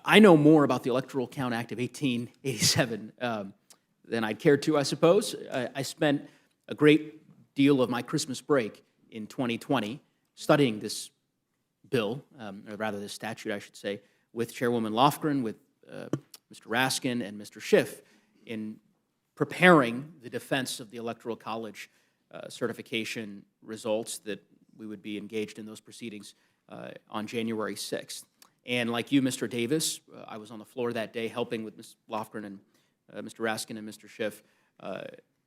I know more about the Electoral Count Act of 1887 than I'd care to, I suppose. I spent a great deal of my Christmas break in 2020 studying this bill, or rather this statute, I should say, with Chairwoman Lofgren, with Mr. Raskin, and Mr. Schiff in preparing the defense of the Electoral College certification results that we would be engaged in those proceedings on January 6th. And like you, Mr. Davis, I was on the floor that day helping with Ms. Lofgren and Mr. Raskin and Mr. Schiff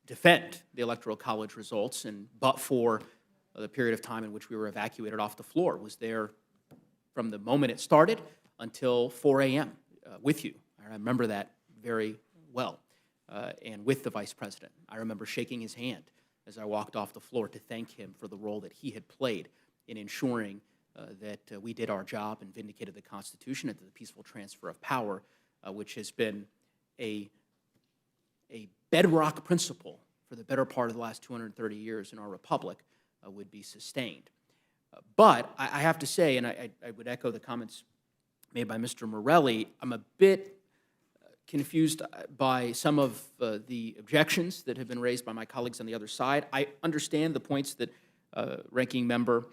defend the Electoral College results, and but for the period of time in which we were evacuated off the floor, was there from the moment it started until 4 a.m. With you. I remember that very well, and with the Vice President. I remember shaking his hand as I walked off the floor to thank him for the role that he had played in ensuring that we did our job and vindicated the Constitution and the peaceful transfer of power, which has been a bedrock principle for the better part of the last 230 years in our republic, would be sustained. But I have to say, and I would echo the comments made by Mr. Morelli, I'm a bit confused by some of the objections that have been raised by my colleagues on the other side. I understand the points that Ranking Member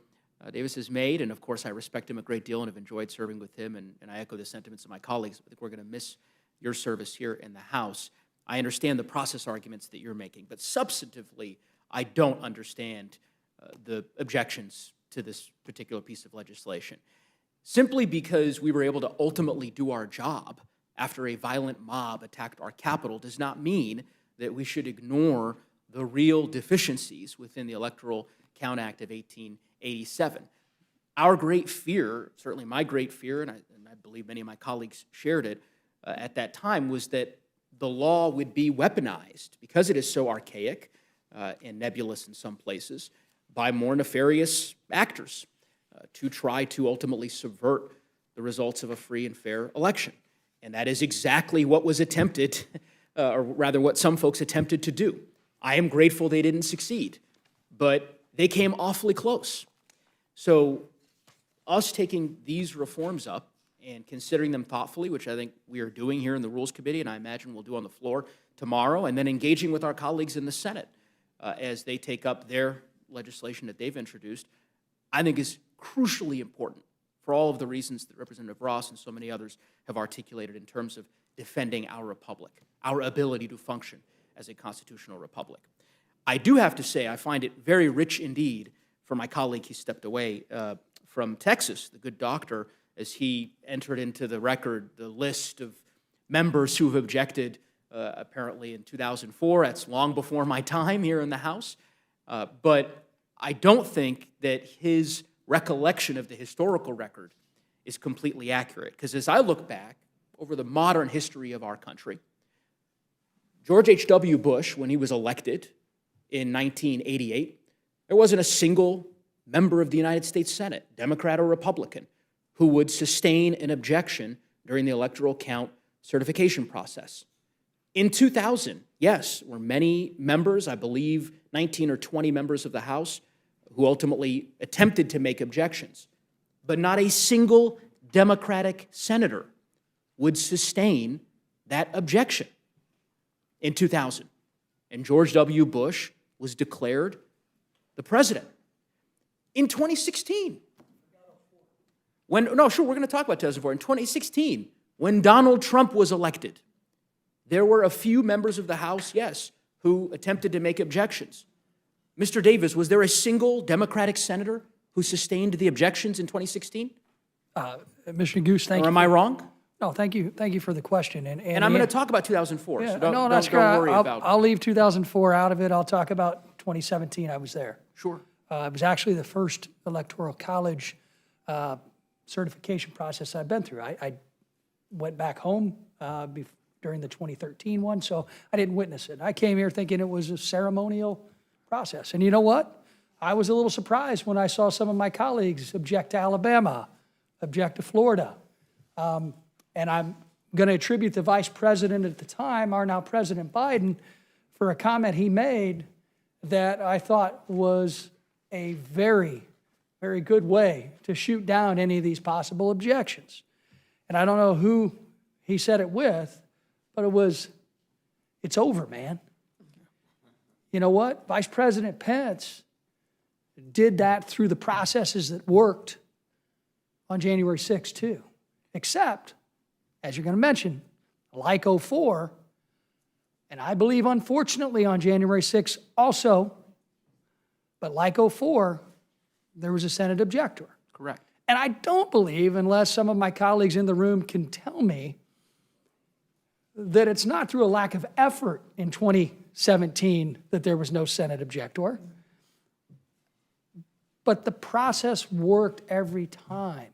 Davis has made, and of course I respect him a great deal and have enjoyed serving with him, and I echo the sentiments of my colleagues. I think we're going to miss your service here in the House. I understand the process arguments that you're making, but substantively, I don't understand the objections to this particular piece of legislation. Simply because we were able to ultimately do our job after a violent mob attacked our Capitol does not mean that we should ignore the real deficiencies within the Electoral Count Act of 1887. Our great fear, certainly my great fear, and I believe many of my colleagues shared it at that time, was that the law would be weaponized, because it is so archaic and nebulous in some places, by more nefarious actors to try to ultimately subvert the results of a free and fair election. And that is exactly what was attempted, or rather what some folks attempted to do. I am grateful they didn't succeed, but they came awfully close. So us taking these reforms up and considering them thoughtfully, which I think we are doing here in the Rules Committee, and I imagine we'll do on the floor tomorrow, and then engaging with our colleagues in the Senate as they take up their legislation that they've introduced, I think is crucially important for all of the reasons that Representative Ross and so many others have articulated in terms of defending our republic, our ability to function as a constitutional republic. I do have to say I find it very rich indeed for my colleague, he stepped away from Texas, the good doctor, as he entered into the record the list of members who have objected apparently in 2004. That's long before my time here in the House. But I don't think that his recollection of the historical record is completely accurate. Because as I look back over the modern history of our country, George H.W. Bush, when he was elected in 1988, there wasn't a single member of the United States Senate, Democrat or Republican, who would sustain an objection during the electoral count certification process. In 2000, yes, were many members, I believe 19 or 20 members of the House, who ultimately attempted to make objections. But not a single Democratic senator would sustain that objection in 2000. And George W. Bush was declared the president. In 2016, we're going to talk about 2004. In 2016, when Donald Trump was elected, there were a few members of the House, yes, who attempted to make objections. Mr. Davis, was there a single Democratic senator who sustained the objections in 2016? Mr. Neguse, thank you. Or am I wrong? No, thank you. Thank you for the question. And I'm going to talk about 2004, yeah, so don't worry about it. I'll leave 2004 out of it. I'll talk about 2017. I was there. Sure. It was actually the first Electoral College certification process I've been through. I went back home during the 2013 one, so I didn't witness it. I came here thinking it was a ceremonial process. And you know what? I was a little surprised when I saw some of my colleagues object to Alabama, object to Florida. And I'm going to attribute the vice president at the time, our now President Biden, for a comment he made that I thought was a very, very good way to shoot down any of these possible objections. and I don't know who he said it with, but it's over, man. You know what? Vice President Pence did that through the processes that worked on January 6th, too. Except, as you're going to mention, like '04, and I believe, unfortunately, on January 6th also, but like '04, there was a Senate objector. Correct. And I don't believe, unless some of my colleagues in the room can tell me, that it's not through a lack of effort in 2017 that there was no Senate objector, but the process worked every time.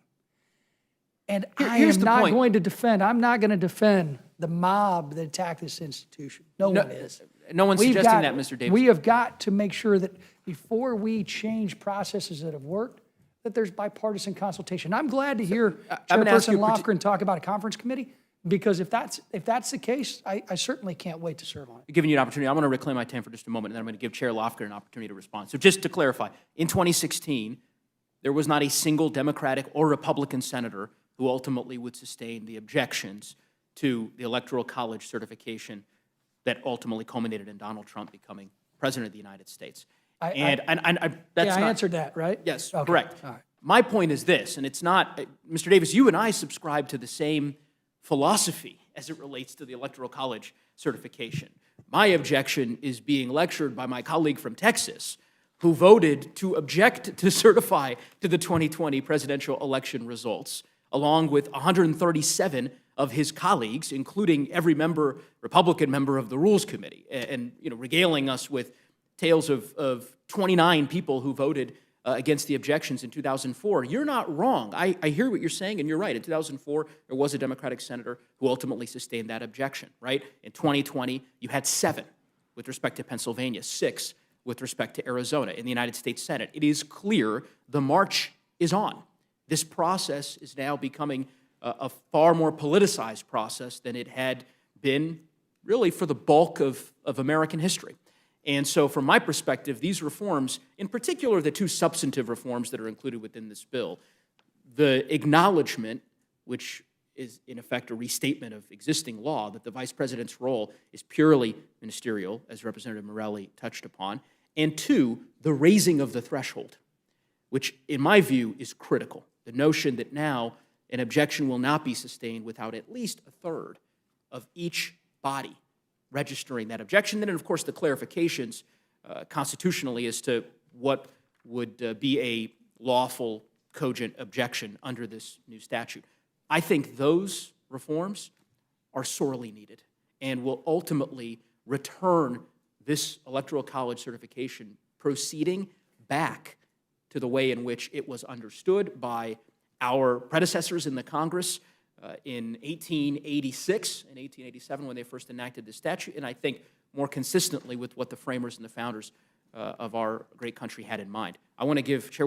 And Here's I'm the not point. going to defend, I'm not going to defend the mob that attacked this institution. No one is. No one's We've suggesting got- that, Mr. Davis. We have got to make sure that before we change processes that have worked, that there's bipartisan consultation. I'm glad to hear I'm gonna ask Chairperson you a Lofgren talk about a conference committee, because if that's the case, I certainly can't wait to serve on it. Giving you an opportunity, I'm going to reclaim my time for just a moment, and then I'm going to give Chair Lofgren an opportunity to respond. So just to clarify, in 2016, there was not a single Democratic or Republican senator who ultimately would sustain the objections to the Electoral College certification that ultimately culminated in Donald Trump becoming President of the United States. That's Yeah, I not, answered that, right? Yes, Okay, correct. all right. My point is this, and it's not, Mr. Davis, you and I subscribe to the same philosophy as it relates to the Electoral College certification. My objection is being lectured by my colleague from Texas, who voted to object to certify to the 2020 presidential election results, along with 137 of his colleagues, including every Republican member of the Rules Committee, and regaling us with tales of 29 people who voted against the objections in 2004. You're not wrong. I hear what you're saying, and you're right. In 2004, there was a Democratic senator who ultimately sustained that objection, right? In 2020, you had 7 with respect to Pennsylvania, 6 with respect to Arizona in the United States Senate. It is clear the march is on. This process is now becoming a far more politicized process than it had been really for the bulk of American history. And so from my perspective, these reforms, in particular the 2 substantive reforms that are included within this bill, the acknowledgement, which is in effect a restatement of existing law, that the vice president's role is purely ministerial, as Representative Morelli touched upon, and 2, the raising of the threshold, which in my view is critical. The notion that now an objection will not be sustained without at least a third of each body registering that objection. Then, of course, the clarifications constitutionally as to what would be a lawful, cogent objection under this new statute. I think those reforms are sorely needed and will ultimately return this Electoral College certification proceeding back to the way in which it was understood by our predecessors in the Congress in 1886 and 1887 when they first enacted the statute, and I think more consistently with what the framers and the founders of our great country had in mind. I want to give Chair